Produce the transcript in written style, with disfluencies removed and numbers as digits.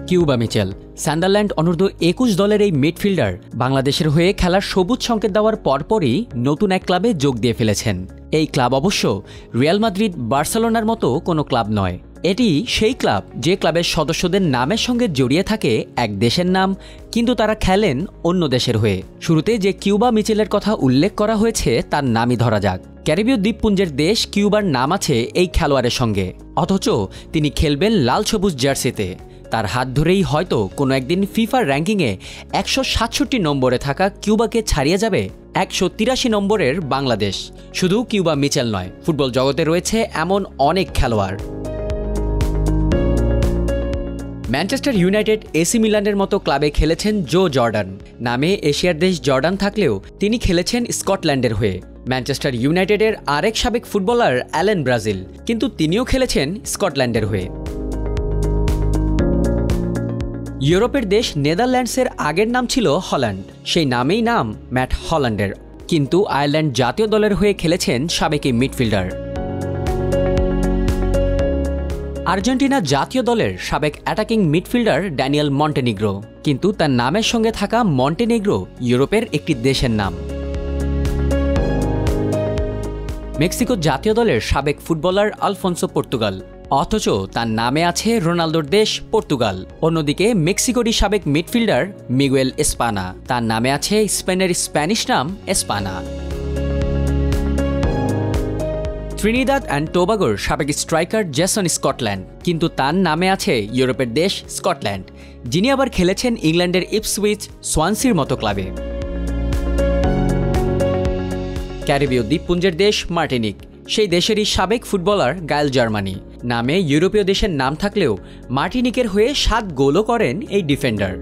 Cuba Mitchell Sunderland অনূর্ধ্ব ২১ দলের এই মিডফিল্ডার বাংলাদেশের হয়ে খেলার সবুজ সংকেত দেওয়ার পরপরই নতুন এক ক্লাবে যোগ দিয়ে ফেলেছেন। এই ক্লাব অবশ্য রিয়াল মাদ্রিদ, বার্সেলোনার মতো কোনো ক্লাব নয়। এটি সেই ক্লাব যে ক্লাবের সদস্যদের নামের সঙ্গে জড়িয়ে থাকে এক দেশের নাম, কিন্তু তারা খেলেন অন্য দেশের হয়ে। শুরুতে যে কিউবা মিচেলের কথা উল্লেখ করা হয়েছে তার নামই ধরা যাক। ক্যারিবীয় দ্বীপপুঞ্জের দেশ কিউবার নাম আছে এই খেলোয়াড়ের সঙ্গে, অথচ তিনি খেলবেন লাল সবুজ জার্সিতে। তার হাত ধরেই হয়তো কোনো একদিন ফিফার র্যাঙ্কিংয়ে ১৬৭ নম্বরে থাকা কিউবাকে ছাড়িয়ে যাবে ১৮৩ নম্বরের বাংলাদেশ। শুধু কিউবা মিচেল নয়, ফুটবল জগতে রয়েছে এমন অনেক খেলোয়াড়। ম্যানচেস্টার ইউনাইটেড, এসি মিলানের মতো ক্লাবে খেলেছেন জো জর্ডান। নামে এশিয়ার দেশ জর্ডান থাকলেও তিনি খেলেছেন স্কটল্যান্ডের হয়ে। ম্যানচেস্টার ইউনাইটেডের আরেক সাবেক ফুটবলার অ্যালেন ব্রাজিল, কিন্তু তিনিও খেলেছেন স্কটল্যান্ডের হয়ে। ইউরোপের দেশ নেদারল্যান্ডসের আগের নাম ছিল হল্যান্ড, সেই নামেই নাম ম্যাট হল্যান্ডের, কিন্তু আয়ারল্যান্ড জাতীয় দলের হয়ে খেলেছেন সাবেক এই মিডফিল্ডার। আর্জেন্টিনা জাতীয় দলের সাবেক অ্যাটাকিং মিডফিল্ডার ড্যানিয়েল মন্টেনিগ্রো, কিন্তু তার নামের সঙ্গে থাকা মন্টেনিগ্রো ইউরোপের একটি দেশের নাম। মেক্সিকো জাতীয় দলের সাবেক ফুটবলার আলফোনসো পর্তুগাল, অথচ তার নামে আছে রোনালদোর দেশ পর্তুগাল। অন্যদিকে মেক্সিকোরই সাবেক মিডফিল্ডার মিগুয়েল এসপানা, তার নামে আছে স্পেনের স্প্যানিশ নাম এসপানা। ত্রিনিদাদ অ্যান্ড টোবাগোর সাবেক স্ট্রাইকার জেসন স্কটল্যান্ড, কিন্তু তার নামে আছে ইউরোপের দেশ স্কটল্যান্ড, যিনি আবার খেলেছেন ইংল্যান্ডের ইপসউইচ, সোয়ানসির মতো ক্লাবে। ক্যারিবীয় দ্বীপপুঞ্জের দেশ মার্টিনিক, সেই দেশেরই সাবেক ফুটবলার গায়েল জার্মানি। নামে ইউরোপীয় দেশের নাম থাকলেও মার্টিনিকের হয়ে ৭ গোলও করেন এই ডিফেন্ডার।